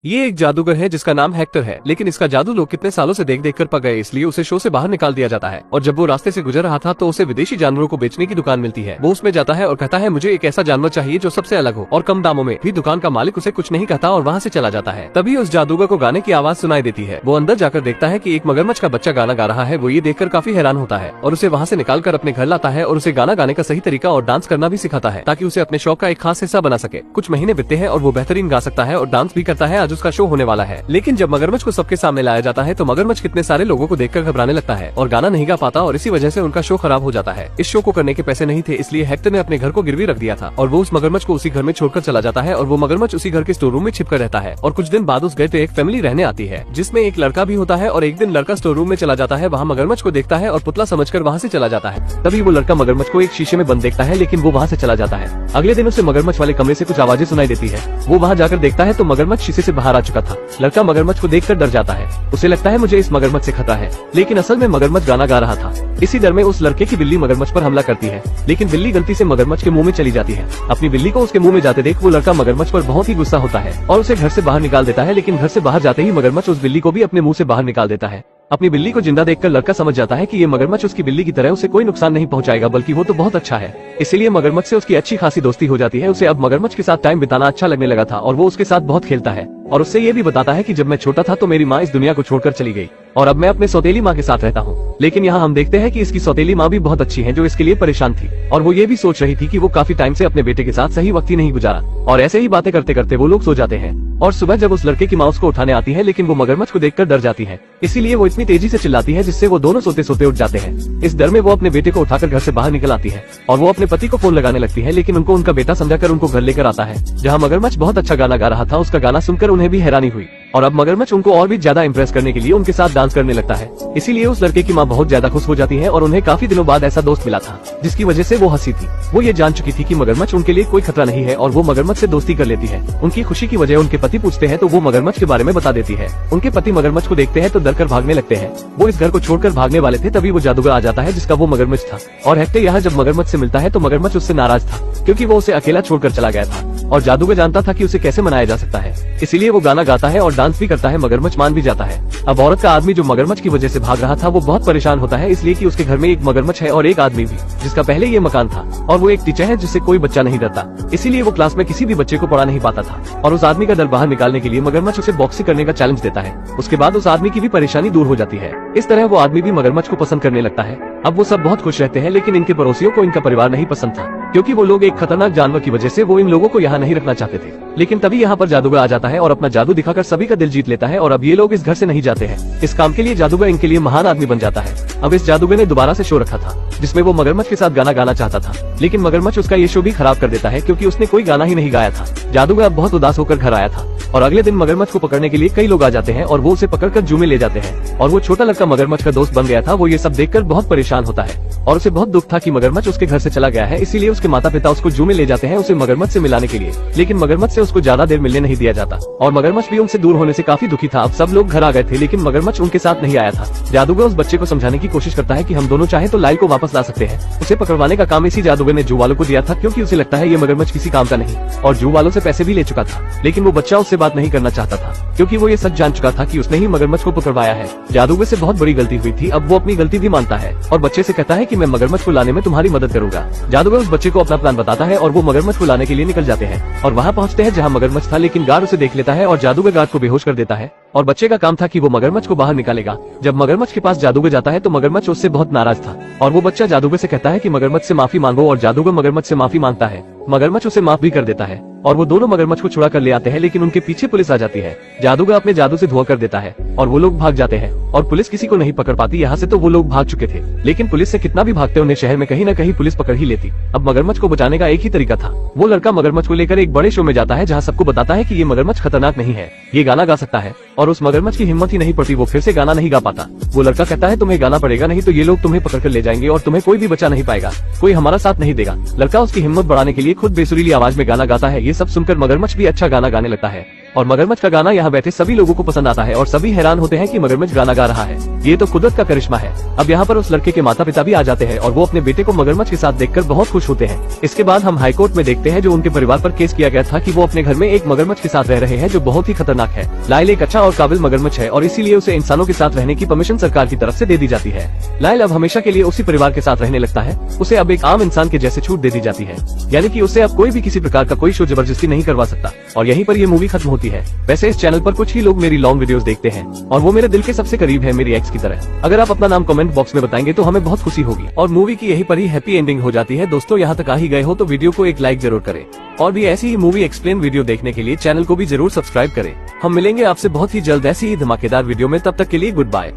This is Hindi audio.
ये एक जादूगर है जिसका नाम हेक्टर है, लेकिन इसका जादू लोग कितने सालों से देख देख कर पक गए, इसलिए उसे शो से बाहर निकाल दिया जाता है। और जब वो रास्ते से गुजर रहा था तो उसे विदेशी जानवरों को बेचने की दुकान मिलती है। वो उसमें जाता है और कहता है मुझे एक ऐसा जानवर चाहिए जो सबसे अलग हो और कम दामों में। भी दुकान का मालिक उसे कुछ नहीं कहता और वहाँ से चला जाता है। तभी उस जादूगर को गाने की आवाज सुनाई देती है। वो अंदर जाकर देखता है कि एक मगरमच्छ का बच्चा गाना गा रहा है। वो ये देखकर काफी हैरान होता है और उसे वहाँ से निकाल कर अपने घर लाता है और उसे गाना गाने का सही तरीका और डांस करना भी सिखाता है ताकि उसे अपने शौक का एक खास हिस्सा बना सके। कुछ महीने बीतते हैं और वो बेहतरीन गा सकता है और डांस भी करता है। आज उसका शो होने वाला है। लेकिन जब मगरमच्छ को सबके सामने लाया जाता है तो मगरमच्छ कितने सारे लोगों को देखकर घबराने लगता है और गाना नहीं गा पाता और इसी वजह से उनका शो खराब हो जाता है। इस शो को करने के पैसे नहीं थे, इसलिए हेक्टर ने अपने घर को गिरवी रख दिया था और वो उस मगरमच्छ को उसी घर में छोड़कर चला जाता है और वो मगरमच्छ उसी घर के स्टोर रूम में छिपकर रहता है। और कुछ दिन बाद उस घर पे एक फैमिली रहने आती है जिसमें एक लड़का भी होता है। और एक दिन लड़का स्टोर रूम में चला जाता है, वहाँ मगरमच्छ को देखता है और पुतला समझकर वहाँ से चला जाता है। तभी वो लड़का मगरमच्छ को एक शीशे में बंद देखता है, लेकिन वो वहाँ से चला जाता है। अगले दिन उसे मगरमच्छ वाले कमरे से कुछ आवाजें सुनाई देती है। वो वहाँ जाकर देखता है तो मगरमच्छ शीशे से बाहर आ चुका था। लड़का मगरमच्छ को देखकर डर जाता है। उसे लगता है मुझे इस मगरमच्छ से खतरा है, लेकिन असल में मगरमच्छ गाना गा रहा था। इसी डर में उस लड़के की बिल्ली मगरमच्छ पर हमला करती है, लेकिन बिल्ली गलती से मगरमच्छ के मुंह में चली जाती है। अपनी बिल्ली को उसके मुंह में जाते देख वो लड़का मगरमच्छ पर बहुत ही गुस्सा होता है और उसे घर से बाहर निकाल देता है। लेकिन घर से बाहर जाते ही मगरमच्छ उस बिल्ली को भी अपने मुंह से बाहर निकाल देता है। अपनी बिल्ली को जिंदा देखकर लड़का समझ जाता है कि ये मगरमच्छ उसकी बिल्ली की तरह उसे कोई नुकसान नहीं पहुंचाएगा, बल्कि वो तो बहुत अच्छा है। इसीलिए मगरमच्छ से उसकी अच्छी खासी दोस्ती हो जाती है। उसे अब मगरमच्छ के साथ टाइम बिताना अच्छा लगने लगा था और वो उसके साथ बहुत खेलता है और उससे ये भी बताता है कि जब मैं छोटा था तो मेरी माँ इस दुनिया को छोड़कर चली गई और अब मैं अपने सौतेली माँ के साथ रहता हूँ। लेकिन यहाँ हम देखते हैं कि इसकी सौतेली माँ भी बहुत अच्छी है जो इसके लिए परेशान थी और वो ये भी सोच रही थी कि वो काफी टाइम से अपने बेटे के साथ सही वक्त ही नहीं गुजारा। और ऐसे ही बातें करते करते वो लोग सो जाते हैं और सुबह जब उस लड़के की माँ उसको उठाने आती है, लेकिन वो मगरमच्छ को देखकर डर जाती है। इसीलिए वो इतनी तेजी से चिल्लाती है जिससे वो दोनों सोते सोते उठ जाते हैं। इस डर में वो अपने बेटे को उठाकर घर से बाहर निकल आती है और वो अपने पति को फोन लगाने लगती है, लेकिन उनको उनका बेटा समझाकर उनको घर लेकर आता है जहाँ मगरमच्छ बहुत अच्छा गाना गा रहा था। उसका गाना सुनकर उन्हें भी हैरानी हुई और अब मगरमच्छ उनको और भी ज्यादा इम्प्रेस करने के लिए उनके साथ डांस करने लगता है। इसीलिए उस लड़के की माँ बहुत ज्यादा खुश हो जाती है और उन्हें काफी दिनों बाद ऐसा दोस्त मिला था जिसकी वजह से वो हंसी थी। वो ये जान चुकी थी कि मगरमच्छ उनके लिए कोई खतरा नहीं है और वो मगरमच्छ से दोस्ती कर लेती है। उनकी खुशी की वजह उनके पति पूछते हैं तो वो मगरमच्छ के बारे में बता देती है। उनके पति मगरमच्छ को देखते हैं तो डर कर भागने लगते हैं। वो इस घर को छोड़कर भागने वाले थे, तभी वो जादूगर आ जाता है जिसका वो मगरमच्छ था। और हेक्टर यहाँ जब मगरमच्छ से मिलता है तो मगरमच्छ उससे नाराज था क्योंकि वो उसे अकेला छोड़कर चला गया था और जादूगर जानता था कि उसे कैसे मनाया जा सकता है। इसीलिए वो गाना गाता है और डांस भी करता है। मगरमच्छ मान भी जाता है। अब औरत का आदमी जो मगरमच्छ की वजह से भाग रहा था वो बहुत परेशान होता है, इसलिए कि उसके घर में एक मगरमच्छ है और एक आदमी भी जिसका पहले ये मकान था और वो एक टीचर है जिससे कोई बच्चा नहीं डरता। इसीलिए वो क्लास में किसी भी बच्चे को पढ़ा नहीं पाता था और उस आदमी का डर बाहर निकालने के लिए मगरमच्छ उसे बॉक्सिंग करने का चैलेंज देता है। उसके बाद उस आदमी की भी परेशानी दूर हो जाती है। इस तरह वो आदमी भी मगरमच्छ को पसंद करने लगता है। अब वो सब बहुत खुश रहते हैं, लेकिन इनके पड़ोसियों को इनका परिवार नहीं पसंद था क्योंकि वो लोग एक खतरनाक जानवर की वजह से वो इन लोगों को यहाँ नहीं रखना चाहते थे। लेकिन तभी यहाँ पर जादूगर आ जाता है और अपना जादू दिखाकर सभी का दिल जीत लेता है और अब ये लोग इस घर से नहीं जाते हैं। इस काम के लिए जादूगर इनके लिए महान आदमी बन जाता है। अब इस जादूगर ने दोबारा से शो रखा था जिसमें वो मगरमच्छ के साथ गाना गाना चाहता था, लेकिन मगरमच्छ उसका ये शो भी खराब कर देता है क्योंकि उसने कोई गाना ही नहीं गाया था। जादूगर अब बहुत उदास होकर घर आया था और अगले दिन मगरमच्छ को पकड़ने के लिए कई लोग आ जाते हैं और वो उसे पकड़कर जू में ले जाते हैं और वो छोटा लड़का मगरमच्छ का दोस्त बन गया था। वो ये सब देखकर बहुत परेशान होता है और उसे बहुत दुख था कि मगरमच्छ उसके घर से चला गया है। इसीलिए उसके माता पिता उसको जू में ले जाते हैं उसे मगरमच्छ से मिलाने के लिए, लेकिन मगरमच्छ से उसको ज्यादा देर मिलने नहीं दिया जाता और मगरमच्छ भी उनसे दूर होने से काफी दुखी था। अब सब लोग घर आ गए थे लेकिन मगरमच्छ उनके साथ नहीं आया था। जादूगर उस बच्चे को समझाने की कोशिश करता है कि हम दोनों चाहे तो लाइल को वापस ला सकते हैं। उसे पकड़वाने का काम इसी जादूगर ने जू वालों को दिया था क्योंकि उसे लगता है ये मगरमच्छ किसी काम का नहीं और जू वालों से पैसे भी ले चुका था। लेकिन वो बच्चा उससे बात नहीं करना चाहता था क्योंकि वो ये सच जान चुका था कि उसने ही मगरमच्छ को पकड़वाया है। जादूगर से बहुत बड़ी गलती हुई थी। अब वो अपनी गलती भी मानता है और बच्चे से कहता है कि मैं मगरमच्छ को लाने में तुम्हारी मदद करूंगा। जादूगर उस बच्चे को अपना प्लान बताता है और वो मगरमच्छ को लाने के लिए निकल जाते हैं और वहाँ पहुँचते हैं जहाँ मगरमच्छ था, लेकिन गार्ड उसे देख लेता है और जादूगर गार्ड को बेहोश कर देता है और बच्चे का काम था कि वो मगरमच्छ को बाहर निकालेगा। जब मगरमच्छ के पास जादूगर जाता है तो मगरमच्छ उससे बहुत नाराज था और वो बच्चा जादूगर से कहता है कि मगरमच्छ से माफी मांगो और जादूगर मगरमच्छ से माफी मांगता है। मगरमच्छ उसे माफ भी कर देता है और वो दोनों मगरमच्छ को छुड़ा कर ले आते हैं, लेकिन उनके पीछे पुलिस आ जाती है। जादूगर अपने जादू से धुआं कर देता है और वो लोग भाग जाते हैं और पुलिस किसी को नहीं पकड़ पाती। यहाँ से तो वो लोग भाग चुके थे, लेकिन पुलिस से कितना भी भागते उन्हें शहर में कहीं न कहीं पुलिस पकड़ ही लेती। अब मगरमच्छ को बचाने का एक ही तरीका था। वो लड़का मगरमच्छ को लेकर एक बड़े शो में जाता है जहाँ सबको बताता है कि ये मगरमच्छ खतरनाक नहीं है, ये गाना गा सकता है। और उस मगरमच्छ की हिम्मत ही नहीं पड़ती, वो फिर से गाना नहीं गा पाता। वो लड़का कहता है तुम्हें गाना पड़ेगा, नहीं तो ये लोग तुम्हें पकड़ कर ले जाएंगे और तुम्हें कोई भी बचा नहीं पाएगा, कोई हमारा साथ नहीं देगा। लड़का उसकी हिम्मत बढ़ाने के लिए खुद बेसुरीली आवाज में गाना गाता है। ये सब सुनकर मगरमच्छ भी अच्छा गाना गाने लगता है और मगरमच्छ का गाना यहाँ बैठे सभी लोगों को पसंद आता है और सभी हैरान होते हैं कि मगरमच्छ गाना गा रहा है। ये तो कुदरत का करिश्मा है। अब यहाँ पर उस लड़के के माता पिता भी आ जाते हैं और वो अपने बेटे को मगरमच्छ के साथ देखकर बहुत खुश होते हैं। इसके बाद हम हाई कोर्ट में देखते हैं जो उनके परिवार पर केस किया गया था कि वो अपने घर में एक मगरमच्छ के साथ रह रहे हैं जो बहुत ही खतरनाक है। लायल एक अच्छा और काबिल मगरमच्छ है और इसीलिए उसे इंसानों के साथ रहने की परमिशन सरकार की तरफ से दे दी जाती है। लायल अब हमेशा के लिए उसी परिवार के साथ रहने लगता है। उसे अब एक आम इंसान के जैसे छूट दे दी जाती है, यानी कि उससे अब कोई भी किसी प्रकार का कोई शो जबरदस्ती नहीं करवा सकता। और यहीं पर ये मूवी खत्म होती है। वैसे इस चैनल पर कुछ ही लोग मेरी लॉन्ग वीडियोस देखते हैं और वो मेरे दिल के सबसे करीब है, मेरी एक्स की तरह। अगर आप अपना नाम कमेंट बॉक्स में बताएंगे तो हमें बहुत खुशी होगी। और मूवी की यहीं पर ही हैप्पी एंडिंग हो जाती है। दोस्तों यहाँ तक आ ही गए हो तो वीडियो को एक लाइक जरूर करें और भी ऐसी ही मूवी एक्सप्लेन वीडियो देखने के लिए चैनल को भी जरूर सब्सक्राइब करें। हम मिलेंगे आपसे बहुत ही जल्द ऐसी ही धमाकेदार वीडियो में। तब तक के लिए गुड बाय।